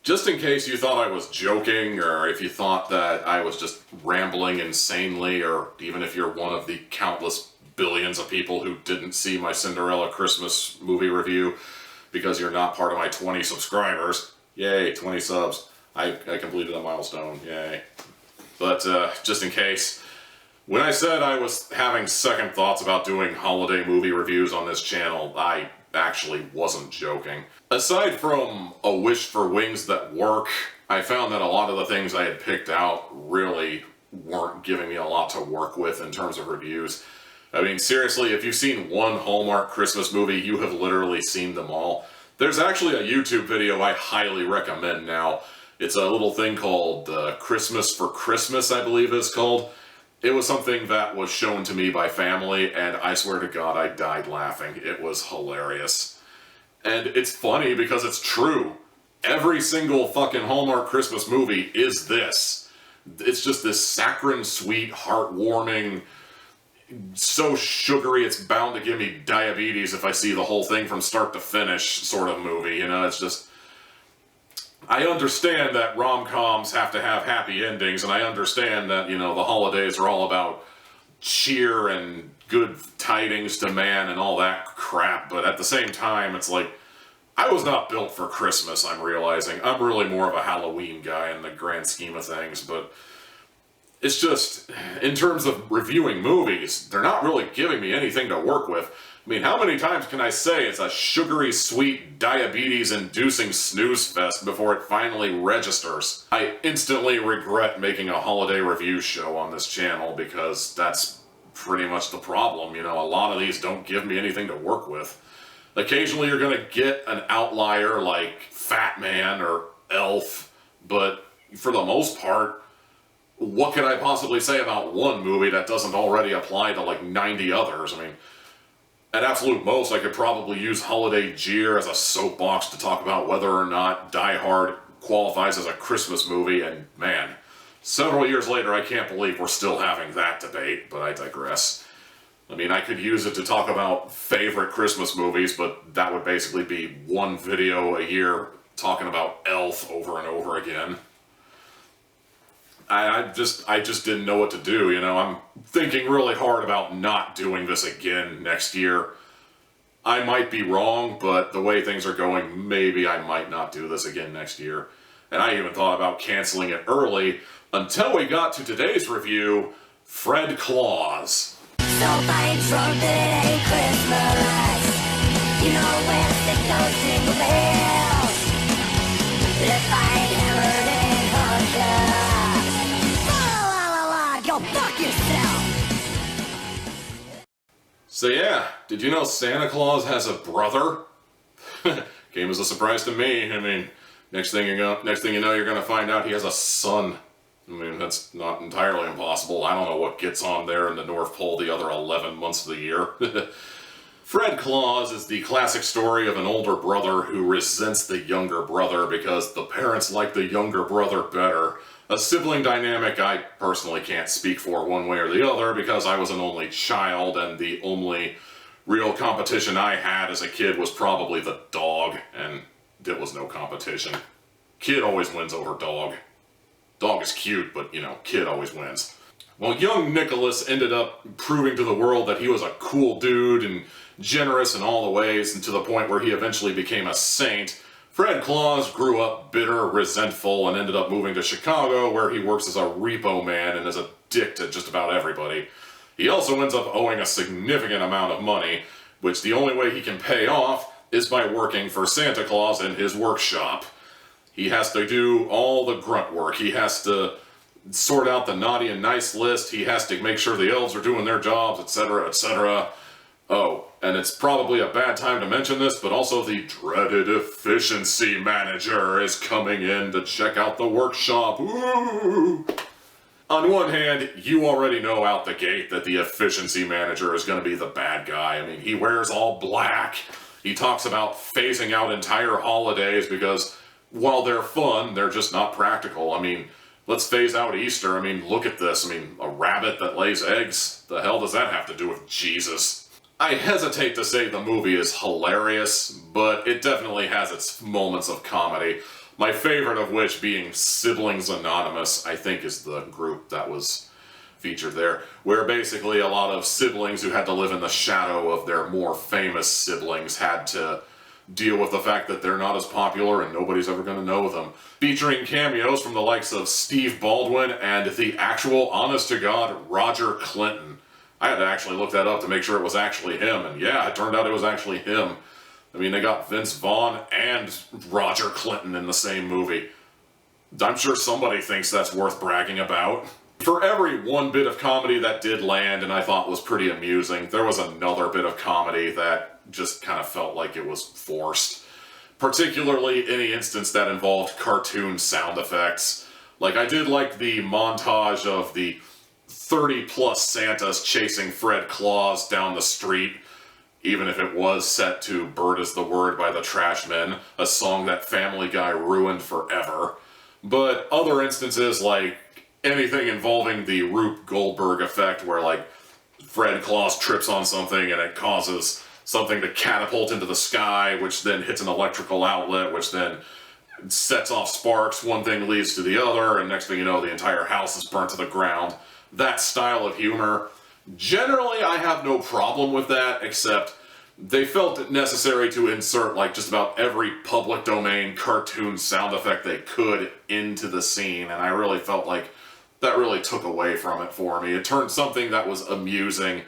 Just in case you thought I was joking, or if you thought that I was just rambling insanely, or even if you're one of the countless billions of people who didn't see my Cinderella Christmas movie review because you're not part of my 20 subscribers. Yay, 20 subs. I completed a milestone, yay. But just in case, when I said I was having second thoughts about doing holiday movie reviews on this channel, I actually wasn't joking. Aside from a wish for wings that work, I found that a lot of the things I had picked out really weren't giving me a lot to work with in terms of reviews. I mean, seriously, if you've seen one Hallmark Christmas movie, you have literally seen them all. There's actually a YouTube video I highly recommend now. It's a little thing called Christmas for Christmas, I believe it's called. It was something that was shown to me by family, and I swear to God, I died laughing. It was hilarious. And it's funny because it's true. Every single fucking Hallmark Christmas movie is this. It's just this saccharine, sweet, heartwarming, so sugary it's bound to give me diabetes if I see the whole thing from start to finish sort of movie, you know, it's just... I understand that rom-coms have to have happy endings, and I understand that, you know, the holidays are all about cheer and good tidings to man and all that crap, but at the same time, it's like, I was not built for Christmas, I'm realizing. I'm really more of a Halloween guy in the grand scheme of things, but it's just, in terms of reviewing movies, they're not really giving me anything to work with. I mean, how many times can I say it's a sugary, sweet, diabetes-inducing snooze fest before it finally registers? I instantly regret making a holiday review show on this channel because that's pretty much the problem. You know, a lot of these don't give me anything to work with. Occasionally you're gonna get an outlier like Fat Man or Elf, but for the most part, what could I possibly say about one movie that doesn't already apply to like 90 others? I mean, at absolute most, I could probably use Holiday Jeer as a soapbox to talk about whether or not Die Hard qualifies as a Christmas movie, and man, several years later I can't believe we're still having that debate, but I digress. I mean, I could use it to talk about favorite Christmas movies, but that would basically be one video a year talking about Elf over and over again. I just didn't know what to do, you know. I'm thinking really hard about not doing this again next year. I might be wrong, but the way things are going, maybe I might not do this again next year. And I even thought about canceling it early until we got to today's review, Fred Claus. So fine drunk that it ain't Christmas. You know where to stick those jingle bells. If I ain't hammered and hunter. Go fuck yourself! So yeah, did you know Santa Claus has a brother? Came as a surprise to me. I mean, next thing you know, you're gonna find out he has a son. I mean, that's not entirely impossible. I don't know what gets on there in the North Pole the other 11 months of the year. Fred Claus is the classic story of an older brother who resents the younger brother because the parents like the younger brother better. A sibling dynamic I personally can't speak for one way or the other because I was an only child and the only real competition I had as a kid was probably the dog, and it was no competition. Kid always wins over dog. Dog is cute, but you know, kid always wins. Well, young Nicholas ended up proving to the world that he was a cool dude and generous in all the ways, and to the point where he eventually became a saint. Fred Claus grew up bitter, resentful, and ended up moving to Chicago, where he works as a repo man and is a dick to just about everybody. He also ends up owing a significant amount of money, which the only way he can pay off is by working for Santa Claus in his workshop. He has to do all the grunt work. He has to sort out the naughty and nice list. He has to make sure the elves are doing their jobs, etc., etc. Oh, and it's probably a bad time to mention this, but also the dreaded efficiency manager is coming in to check out the workshop. Ooh. On one hand, you already know out the gate that the efficiency manager is going to be the bad guy. I mean, he wears all black. He talks about phasing out entire holidays because, while they're fun, they're just not practical. I mean, let's phase out Easter. I mean, look at this. I mean, a rabbit that lays eggs? The hell does that have to do with Jesus? I hesitate to say the movie is hilarious, but it definitely has its moments of comedy. My favorite of which being Siblings Anonymous, I think is the group that was featured there, where basically a lot of siblings who had to live in the shadow of their more famous siblings had to deal with the fact that they're not as popular and nobody's ever going to know them. Featuring cameos from the likes of Steve Baldwin and the actual, honest-to-God, Roger Clinton. I had to actually look that up to make sure it was actually him, and yeah, it turned out it was actually him. I mean, they got Vince Vaughn and Roger Clinton in the same movie. I'm sure somebody thinks that's worth bragging about. For every one bit of comedy that did land and I thought was pretty amusing, there was another bit of comedy that just kind of felt like it was forced. Particularly any instance that involved cartoon sound effects. Like, I did like the montage of the 30-plus Santas chasing Fred Claus down the street, even if it was set to Bird is the Word by the Trashmen, a song that Family Guy ruined forever. But other instances, like anything involving the Rube Goldberg effect, where like Fred Claus trips on something and it causes something to catapult into the sky, which then hits an electrical outlet, which then sets off sparks, one thing leads to the other, and next thing you know, the entire house is burnt to the ground. That style of humor, generally I have no problem with that, except they felt it necessary to insert like just about every public domain cartoon sound effect they could into the scene, and I really felt like that really took away from it for me. It turned something that was amusing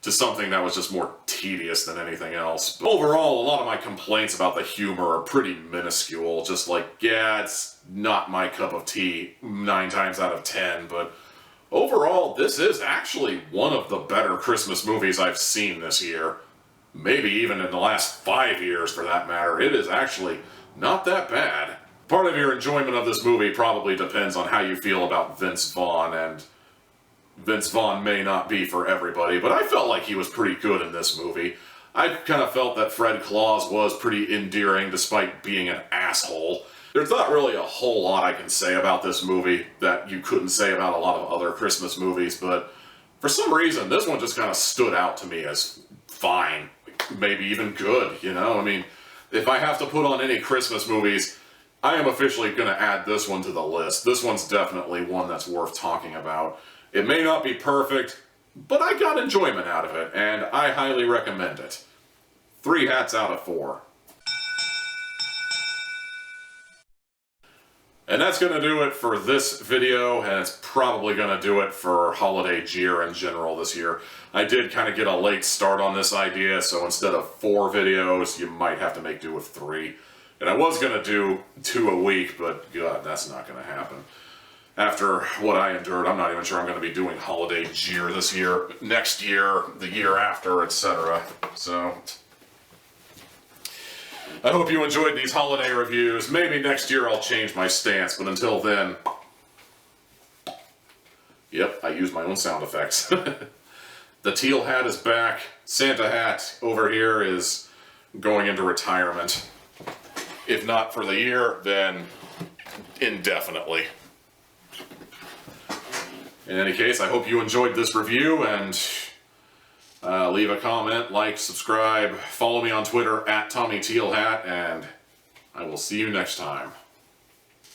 to something that was just more tedious than anything else. But overall, a lot of my complaints about the humor are pretty minuscule. Just like, yeah, it's not my cup of tea 9 times out of 10, but overall, this is actually one of the better Christmas movies I've seen this year. Maybe even in the last 5 years, for that matter. It is actually not that bad. Part of your enjoyment of this movie probably depends on how you feel about Vince Vaughn, and Vince Vaughn may not be for everybody, but I felt like he was pretty good in this movie. I kind of felt that Fred Claus was pretty endearing despite being an asshole. There's not really a whole lot I can say about this movie that you couldn't say about a lot of other Christmas movies, but for some reason this one just kind of stood out to me as fine, maybe even good, you know? I mean, if I have to put on any Christmas movies, I am officially going to add this one to the list. This one's definitely one that's worth talking about. It may not be perfect, but I got enjoyment out of it, and I highly recommend it. 3 hats out of 4. And that's going to do it for this video, and it's probably going to do it for Holiday Jeer in general this year. I did kind of get a late start on this idea, so instead of 4 videos, you might have to make do with 3. And I was going to do 2 a week, but God, that's not going to happen. After what I endured, I'm not even sure I'm going to be doing Holiday Jeer this year, next year, the year after, etc. So, I hope you enjoyed these holiday reviews. Maybe next year I'll change my stance, but until then, yep, I use my own sound effects. The teal hat is back. Santa hat over here is going into retirement. If not for the year, then indefinitely. In any case, I hope you enjoyed this review, and leave a comment, like, subscribe, follow me on Twitter @TommyTealHat, and I will see you next time.